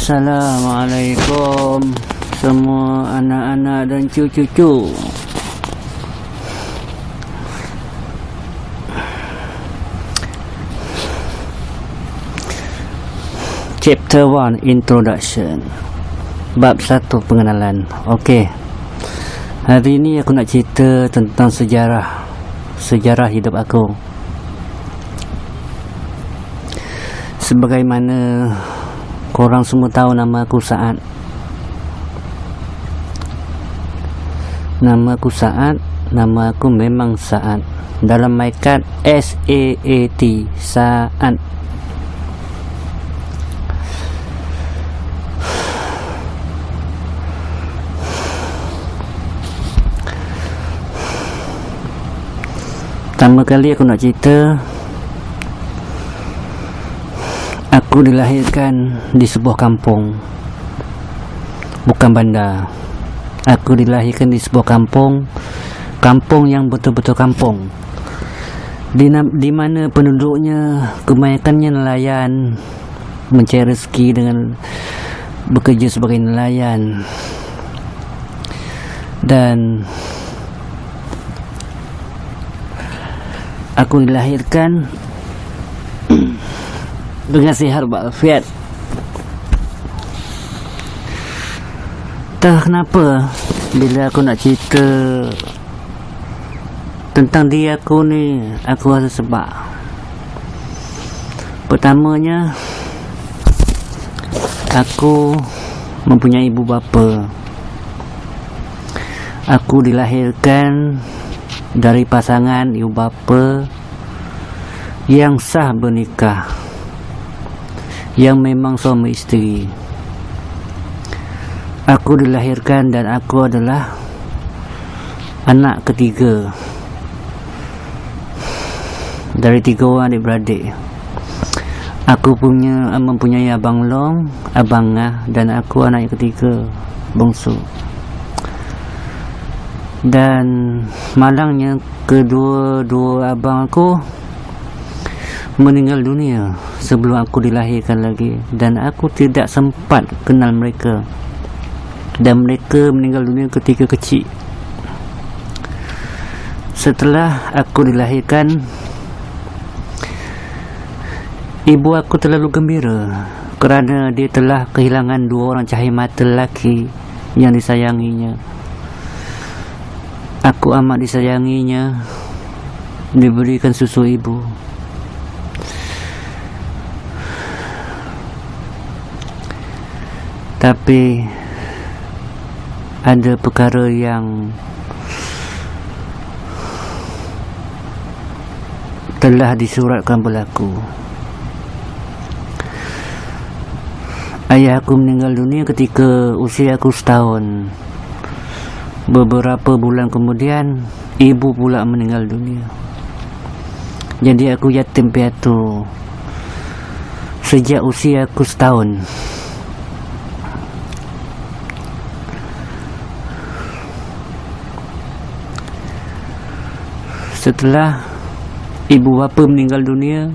Assalamualaikum semua anak-anak dan cucu-cucu. Chapter 1 Introduction. Bab 1 pengenalan. Okey. Hari ini aku nak cerita tentang sejarah hidup aku. Sebagaimana korang semua tahu nama aku Saad. Nama aku Saad, nama aku memang Saad. Dalam myCard SAAT, Saad. Pertama kali aku nak cerita, aku dilahirkan di sebuah kampung, bukan bandar. Aku dilahirkan di sebuah kampung yang betul-betul kampung, di mana penduduknya kebanyakannya nelayan, mencari rezeki dengan bekerja sebagai nelayan. Dan aku dilahirkan dengan sihat walafiat. Tak kenapa bila aku nak cerita tentang diri aku ni, aku rasa sebab pertamanya, aku mempunyai ibu bapa. Aku dilahirkan dari pasangan ibu bapa yang sah bernikah, yang memang suami isteri. Aku dilahirkan dan aku adalah anak ketiga dari 3 orang adik-beradik. Aku mempunyai abang long, abang ngah, dan aku anak yang ketiga, bongsu. Dan malangnya kedua-dua abang aku meninggal dunia sebelum aku dilahirkan lagi, dan aku tidak sempat kenal mereka, dan mereka meninggal dunia ketika kecil. Setelah aku dilahirkan, ibu aku terlalu gembira kerana dia telah kehilangan 2 orang cahaya mata lelaki yang disayanginya. Aku amat disayanginya, diberikan susu ibu. Tapi ada perkara yang telah disuratkan berlaku. Ayah aku meninggal dunia ketika usia aku setahun. Beberapa bulan kemudian, ibu pula meninggal dunia. Jadi aku yatim piatu sejak usia aku setahun. Setelah ibu bapa meninggal dunia,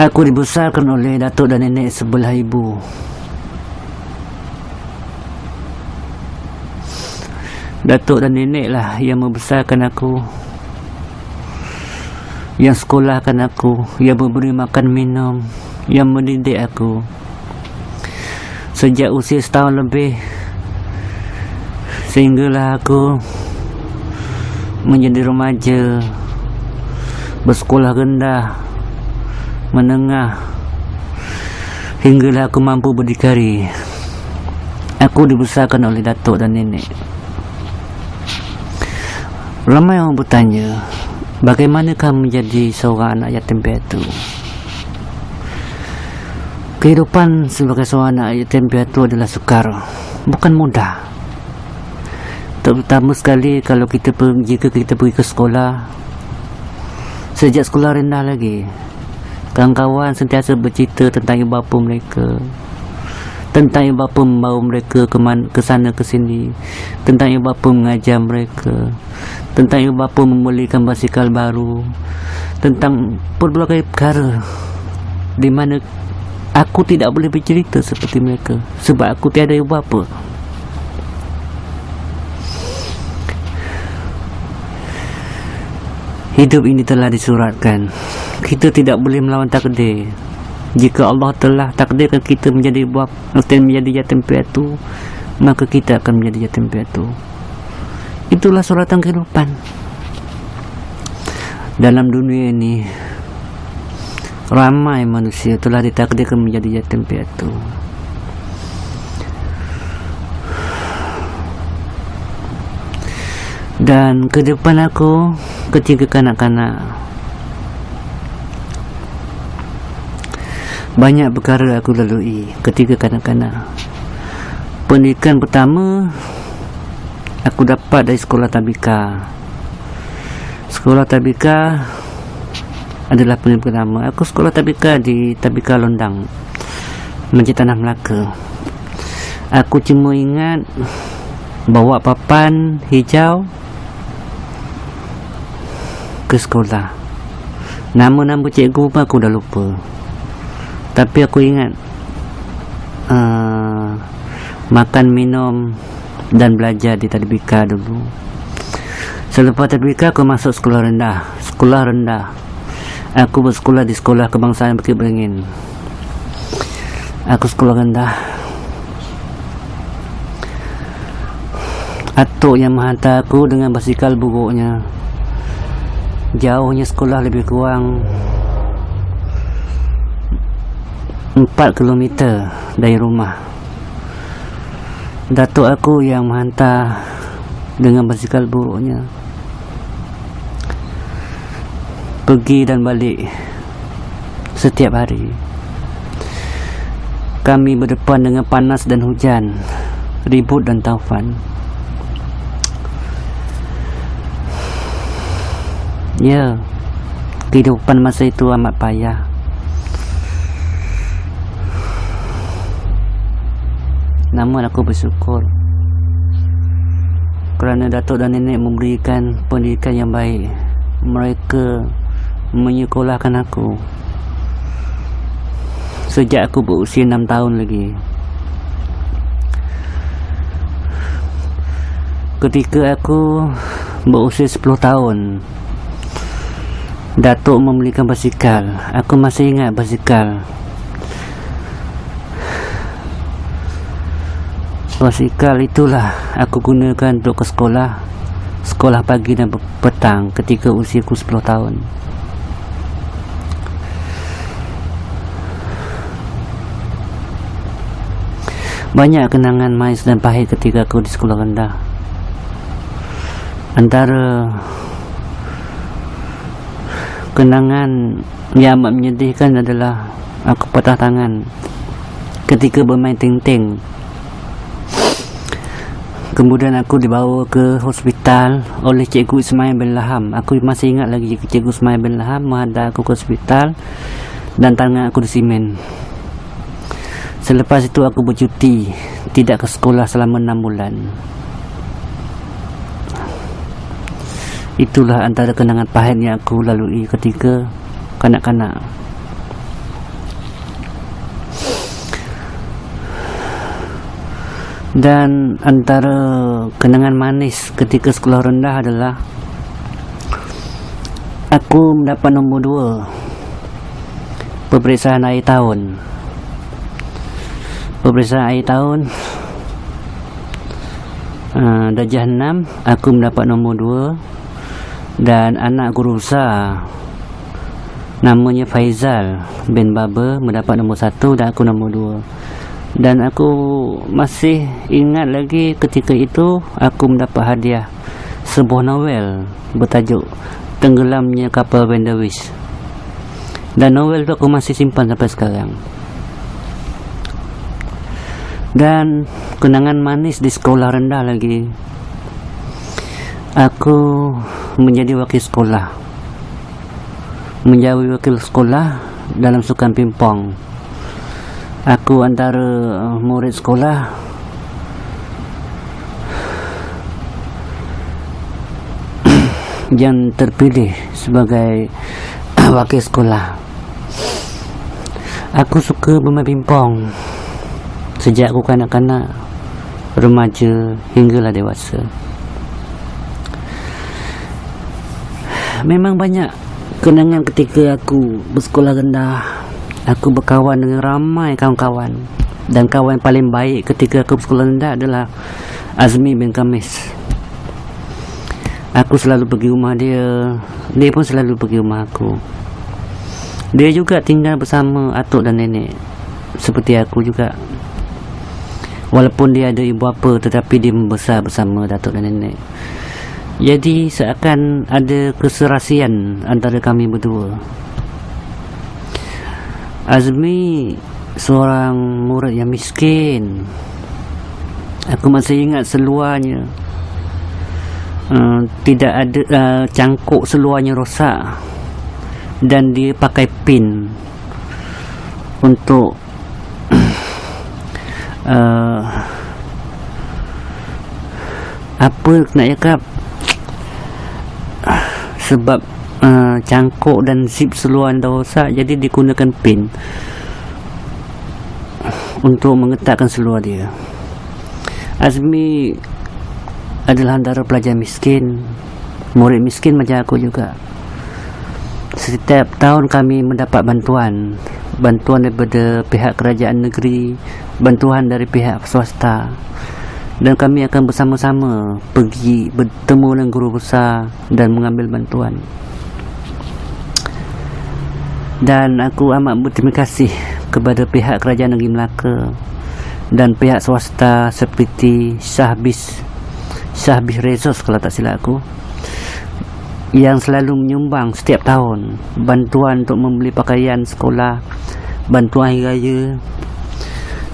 aku dibesarkan oleh datuk dan nenek sebelah ibu. Datuk dan nenek lah yang membesarkan aku, yang sekolahkan aku, yang memberi makan minum, yang mendidik aku sejak usia setahun lebih, sehinggalah aku menjadi remaja, bersekolah rendah, menengah, hinggalah aku mampu berdikari. Aku dibesarkan oleh datuk dan nenek. Ramai orang bertanya, bagaimana kamu menjadi seorang anak yatim piatu? Kehidupan sebagai seorang anak yatim piatu adalah sukar, bukan mudah. Terutama sekali jika kita pergi ke sekolah. Sejak sekolah rendah lagi, kawan-kawan sentiasa bercerita tentang ibu bapa mereka, tentang ibu bapa membawa mereka ke sana ke sini, tentang ibu bapa mengajar mereka, tentang ibu bapa membelikan basikal baru, tentang pelbagai perkara di mana Aku tidak boleh bercerita seperti mereka sebab aku tiada ibu bapa. Hidup ini telah disuratkan. Kita tidak boleh melawan takdir. Jika Allah telah takdirkan kita menjadi buah atau menjadi yatim piatu, maka kita akan menjadi yatim piatu. Itulah suratan kehidupan. Dalam dunia ini, ramai manusia telah ditakdirkan menjadi yatim piatu. Dan ke depan aku, ketika kanak-kanak, banyak perkara aku lalui ketika kanak-kanak. Pendidikan pertama aku dapat dari sekolah tabika. Sekolah tabika adalah pendidikan pertama. Aku sekolah tabika di Tabika Londang, Masjid Tanah Melaka. Aku cuma ingat bawa papan hijau ke sekolah. Nama-nama cikgu pun aku dah lupa, tapi aku ingat makan, minum dan belajar di Tabika dulu. Selepas Tabika aku masuk sekolah rendah. Sekolah rendah aku bersekolah di Sekolah Kebangsaan Bukit Beringin. Aku sekolah rendah. Atuk yang menghantar aku dengan basikal buruknya. Jauhnya sekolah lebih kurang 4 kilometer dari rumah. Datuk aku yang menghantar dengan basikal buruknya, pergi dan balik setiap hari. Kami berdepan dengan panas dan hujan, ribut dan taufan. Ya, kehidupan masa itu amat payah. Namun aku bersyukur kerana datuk dan nenek memberikan pendidikan yang baik. Mereka menyekolahkan aku sejak aku berusia 6 tahun lagi. Ketika aku berusia 10 tahun, datuk membelikan basikal. Aku masih ingat basikal. Basikal itulah aku gunakan untuk ke sekolah. Sekolah pagi dan petang ketika usiaku 10 tahun. Banyak kenangan manis dan pahit ketika aku di sekolah rendah. Antara kenangan yang amat menyedihkan adalah aku patah tangan ketika bermain ting-ting. Kemudian aku dibawa ke hospital oleh Cikgu Ismail bin Laham. Aku masih ingat lagi Cikgu Ismail bin Laham menghantar aku ke hospital dan tangan aku disimen. Selepas itu aku bercuti, tidak ke sekolah selama 6 bulan. Itulah antara kenangan pahit yang aku lalui ketika kanak-kanak. Dan antara kenangan manis ketika sekolah rendah adalah aku mendapat nombor 2 peperiksaan akhir tahun. Peperiksaan akhir tahun darjah 6, aku mendapat nombor 2. Dan anak guru besar namanya Faizal bin Baba mendapat nombor 1 dan aku nombor 2. Dan aku masih ingat lagi ketika itu aku mendapat hadiah sebuah novel bertajuk Tenggelamnya Kapal Vanderwish. Dan novel itu aku masih simpan sampai sekarang. Dan kenangan manis di sekolah rendah lagi, aku menjadi wakil sekolah, menjadi wakil sekolah dalam sukan pingpong. Aku antara murid sekolah yang terpilih sebagai wakil sekolah. Aku suka bermain pingpong sejak aku kanak-kanak, remaja hinggalah dewasa. Memang banyak kenangan ketika aku bersekolah rendah. Aku berkawan dengan ramai kawan-kawan, dan kawan paling baik ketika aku bersekolah rendah adalah Azmi bin Kamis. Aku selalu pergi rumah dia, dia pun selalu pergi rumah aku. Dia juga tinggal bersama atuk dan nenek seperti aku juga. Walaupun dia ada ibu bapa, tetapi dia membesar bersama datuk dan nenek. Jadi seakan ada keserasian antara kami berdua. Azmi seorang murid yang miskin. Aku masih ingat seluarnya. Tidak ada cangkuk seluarnya rosak, dan dia pakai pin untuk apa nak cakap, sebab cangkuk dan zip seluar dah rosak, jadi digunakan pin untuk mengetatkan seluar dia. Azmi adalah antara pelajar miskin, murid miskin macam aku juga. Setiap tahun kami mendapat bantuan daripada pihak kerajaan negeri, bantuan dari pihak swasta, dan kami akan bersama-sama pergi bertemu dengan guru besar dan mengambil bantuan. Dan aku amat berterima kasih kepada pihak kerajaan negeri Melaka dan pihak swasta seperti Syahbis Rezos kalau tak silap aku, yang selalu menyumbang setiap tahun bantuan untuk membeli pakaian sekolah, bantuan hari raya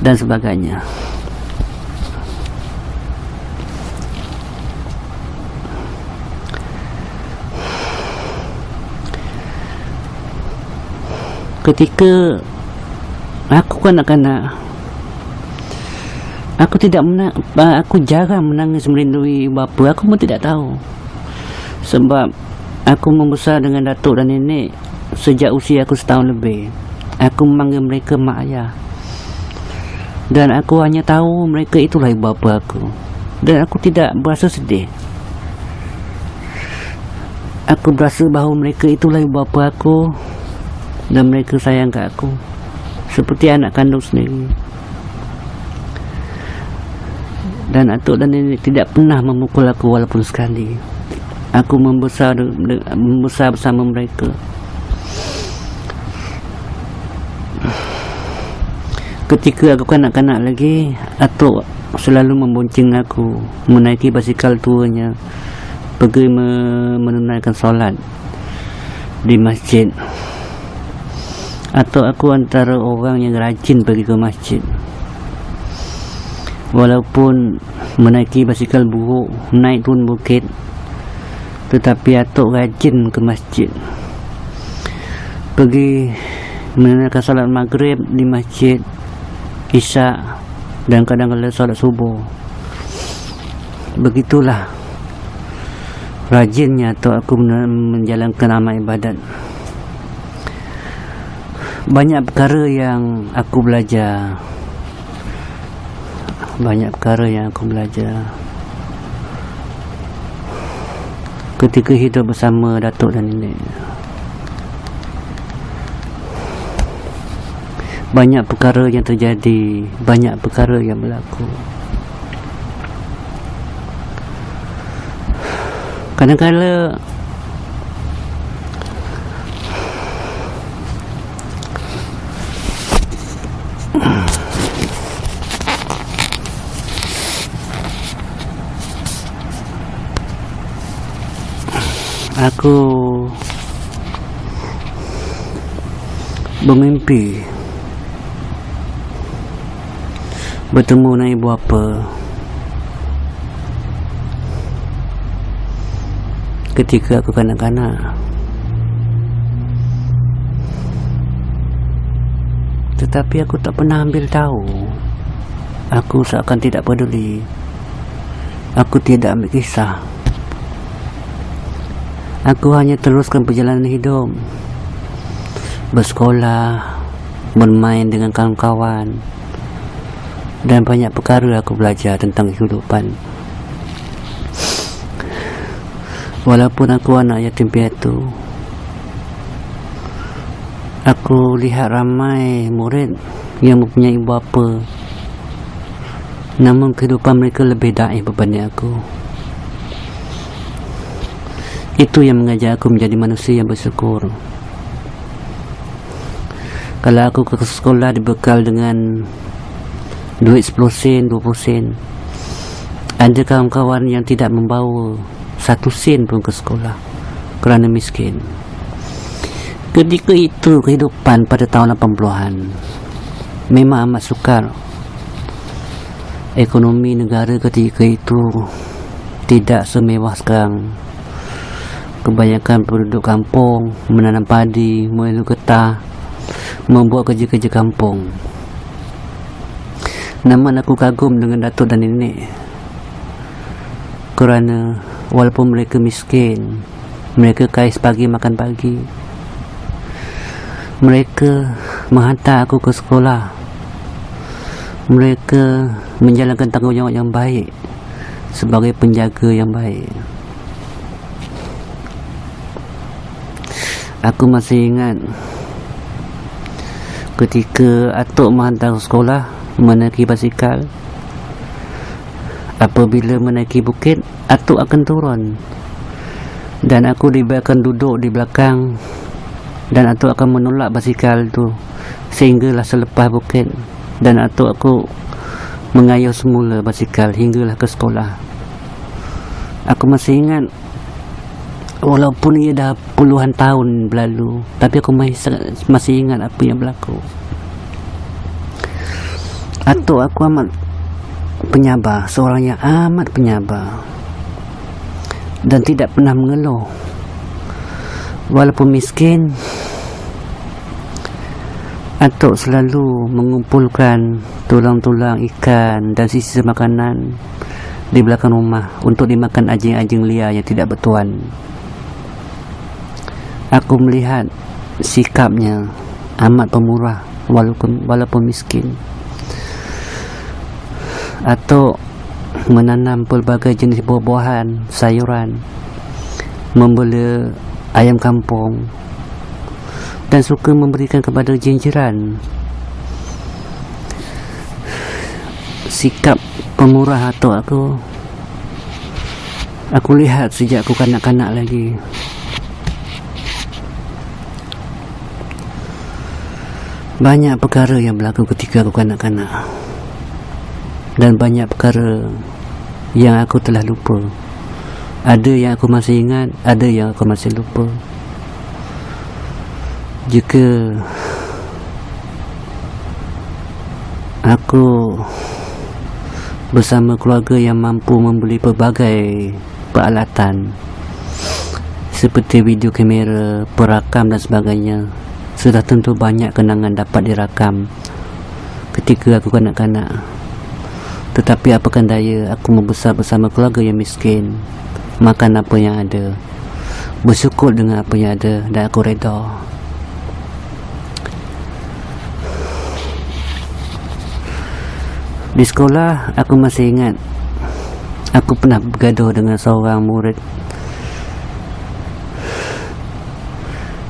dan sebagainya. Ketika aku kanak-kanak, aku jarang menangis merindui bapa. Aku pun tidak tahu, sebab aku membesar dengan datuk dan nenek sejak usia aku setahun lebih. Aku memanggil mereka mak ayah, dan aku hanya tahu mereka itulah ibu bapa aku, dan aku tidak berasa sedih. Aku berasa bahawa mereka itulah ibu bapa aku, dan mereka sayang kat aku seperti anak kandung sendiri. Dan atuk dan nenek tidak pernah memukul aku walaupun sekali. Aku membesar bersama mereka. Ketika aku kanak-kanak lagi, atuk selalu membonceng aku menaiki basikal tuanya pergi menunaikan solat di masjid. Atau aku antara orang yang rajin pergi ke masjid, walaupun menaiki basikal buruk, naik turun bukit, tetapi atuk rajin ke masjid, pergi menunaikan solat maghrib di masjid, isyak, dan kadang-kadang solat subuh. Begitulah rajinnya atuk aku menjalankan amal ibadat. Banyak perkara yang aku belajar, ketika hidup bersama datuk dan nenek. Banyak perkara yang terjadi, banyak perkara yang berlaku. Kadang-kadang aku bermimpi bertemu dengan ibu bapa ketika aku kanak-kanak. Tetapi aku tak pernah ambil tahu. Aku seakan tidak peduli. Aku tidak ambil kisah. Aku hanya teruskan perjalanan hidup, bersekolah, bermain dengan kawan-kawan, dan banyak perkara aku belajar tentang kehidupan. Walaupun aku anak yatim piatu, aku lihat ramai murid yang mempunyai ibu bapa, namun kehidupan mereka lebih daif berbanding aku. Itu yang mengajar aku menjadi manusia yang bersyukur. Kalau aku ke sekolah dibekal dengan duit 10 sen, 20 sen, ada kawan-kawan yang tidak membawa 1 sen pun ke sekolah kerana miskin. Ketika itu kehidupan pada tahun 80-an memang amat sukar. Ekonomi negara ketika itu tidak semewah sekarang. Kebanyakan penduduk kampung menanam padi, mengelu getah, membuat kerja-kerja kampung. Namun aku kagum dengan datuk dan nenek, kerana walaupun mereka miskin, mereka kais pagi makan pagi, mereka menghantar aku ke sekolah, mereka menjalankan tanggungjawab yang baik sebagai penjaga yang baik. Aku masih ingat ketika atuk menghantar ke sekolah menaiki basikal. Apabila menaiki bukit, atuk akan turun dan aku dibiarkan duduk di belakang, dan atuk akan menolak basikal tu sehinggalah selepas bukit, dan atuk aku mengayuh semula basikal hinggalah ke sekolah. Aku masih ingat, walaupun ia dah puluhan tahun berlalu, tapi aku masih ingat apa yang berlaku. Atuk aku amat penyabar, seorang yang amat penyabar dan tidak pernah mengeluh. Walaupun miskin, atuk selalu mengumpulkan tulang-tulang ikan dan sisa makanan di belakang rumah untuk dimakan anjing-anjing liar yang tidak bertuan. Aku melihat sikapnya amat pemurah walaupun miskin. Atuk menanam pelbagai jenis buah-buahan, sayuran, membela ayam kampung, dan suka memberikan kepada jiran. Sikap pemurah atuk aku lihat sejak aku kanak-kanak lagi. Banyak perkara yang berlaku ketika aku kanak-kanak, dan banyak perkara yang aku telah lupa. Ada yang aku masih ingat, ada yang aku masih lupa. Jika aku bersama keluarga yang mampu membeli pelbagai peralatan seperti video kamera, perakam dan sebagainya, sudah tentu banyak kenangan dapat dirakam ketika aku kanak-kanak. Tetapi apakan daya, aku membesar bersama keluarga yang miskin, makan apa yang ada, bersyukur dengan apa yang ada, dan aku reda. Di sekolah, aku masih ingat aku pernah bergaduh dengan seorang murid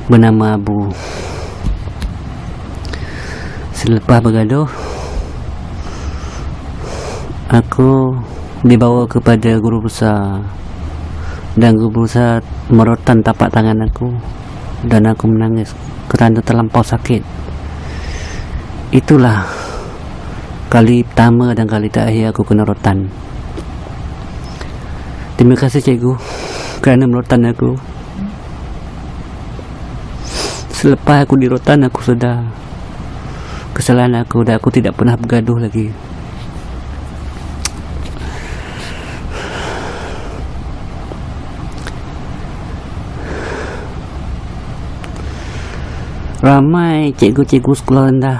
bernama Abu. Selepas bergaduh, aku dibawa kepada guru besar, dan guru besar merotan tapak tangan aku, dan aku menangis kerana terlampau sakit. Itulah kali pertama dan kali terakhir aku kena rotan. Terima kasih cikgu kerana merotan aku. Selepas aku dirotan, aku sedar kesalahan aku, dan aku tidak pernah bergaduh lagi. Ramai cikgu-cikgu sekolah rendah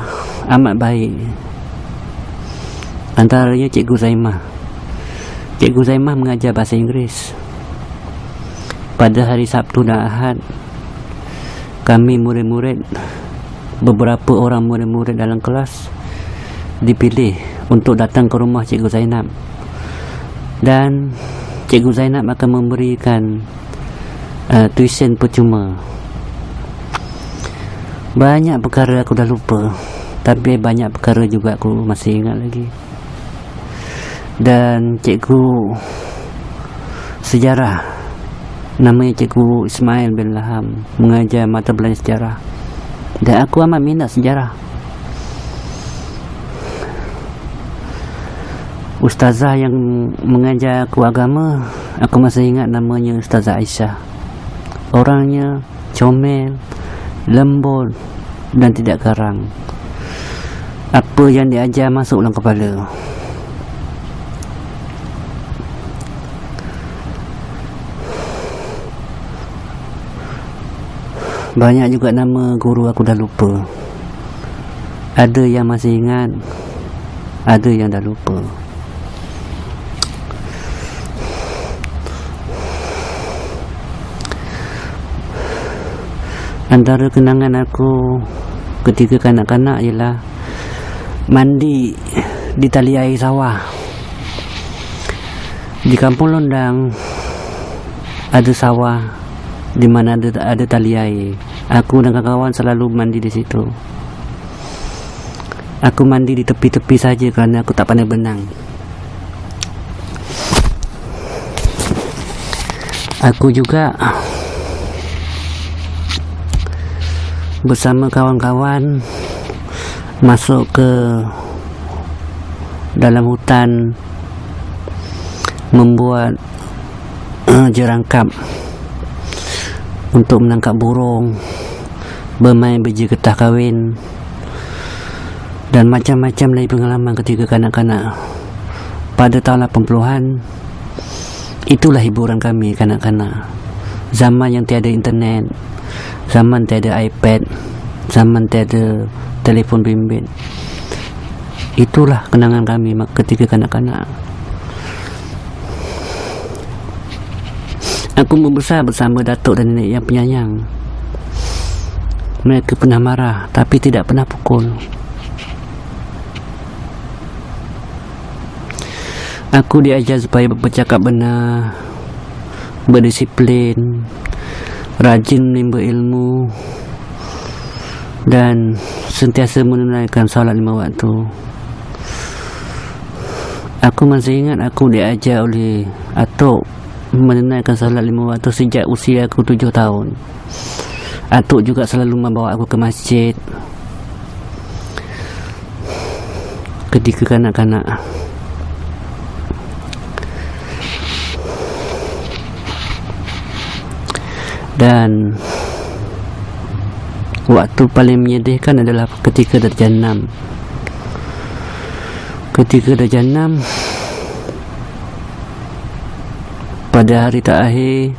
amat baik. Antaranya Cikgu Zaimah. Cikgu Zaimah mengajar bahasa Inggeris. Pada hari Sabtu dan Ahad, kami murid-murid beberapa orang murid-murid dalam kelas dipilih untuk datang ke rumah Cikgu Zainab, dan Cikgu Zainab akan memberikan tuition percuma. Banyak perkara aku dah lupa, tapi banyak perkara juga aku masih ingat lagi. Dan cikgu sejarah namanya Cikgu Ismail bin Laham mengajar mata pelajaran sejarah, dan aku amat minat sejarah. Ustazah yang mengajar aku agama, aku masih ingat namanya Ustazah Aisyah. Orangnya comel, lembut dan tidak garang. Apa yang diajar masuk dalam kepala. Banyak juga nama guru aku dah lupa. Ada yang masih ingat, ada yang dah lupa. Antara kenangan aku ketika kanak-kanak ialah mandi di tali air sawah. Di Kampung Londang ada sawah di mana ada tali air. Aku dan kawan-kawan selalu mandi di situ. Aku mandi di tepi-tepi saja kerana aku tak pandai berenang. Aku juga bersama kawan-kawan masuk ke dalam hutan membuat jerangkap untuk menangkap burung, bermain biji getah kahwin, dan macam-macam lagi pengalaman ketika kanak-kanak. Pada tahun 80-an, itulah hiburan kami kanak-kanak. Zaman yang tiada internet, zaman tiada iPad, zaman tiada telefon bimbit. Itulah kenangan kami ketika kanak-kanak. Aku membesar bersama datuk dan nenek yang penyayang. Mereka pernah marah tapi tidak pernah pukul. Aku diajar supaya bercakap benar, berdisiplin, rajin menimba ilmu, dan sentiasa menunaikan solat 5 waktu. Aku masih ingat aku diajar oleh atuk menunaikan solat 5 waktu sejak usia aku 7 tahun. Atuk juga selalu membawa aku ke masjid ketika kanak-kanak. Dan waktu paling menyedihkan adalah ketika darjah 6. Ketika darjah 6, pada hari terakhir,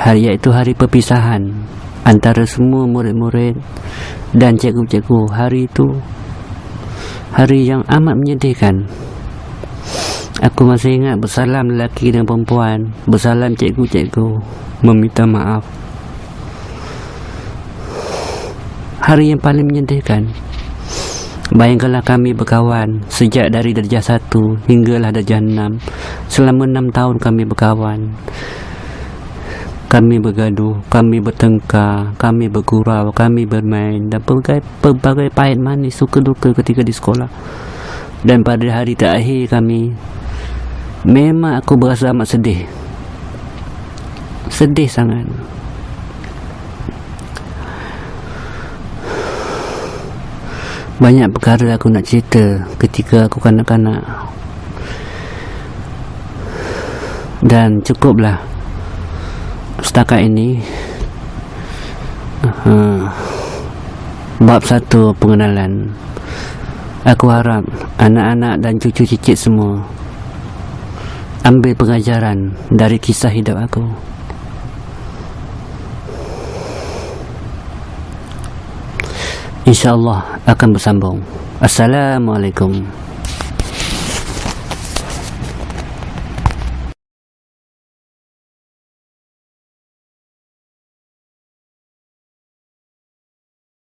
iaitu hari perpisahan antara semua murid-murid dan cikgu-cikgu. Hari itu hari yang amat menyedihkan. Aku masih ingat bersalam lelaki dan perempuan, bersalam cikgu-cikgu, meminta maaf. Hari yang paling menyedihkan. Bayangkanlah kami berkawan sejak dari darjah 1 hinggalah darjah 6. Selama 6 tahun kami berkawan. Kami bergaduh, kami bertengkar, kami bergurau, kami bermain, dan pelbagai pahit manis, suka duka ketika di sekolah. Dan pada hari terakhir kami, memang aku berasa amat sedih. Sedih sangat. Banyak perkara aku nak cerita ketika aku kanak-kanak, dan cukuplah setakat ini. Bab 1 pengenalan. Aku harap anak-anak dan cucu cicit semua ambil pengajaran dari kisah hidup aku. InsyaAllah akan bersambung. Assalamualaikum.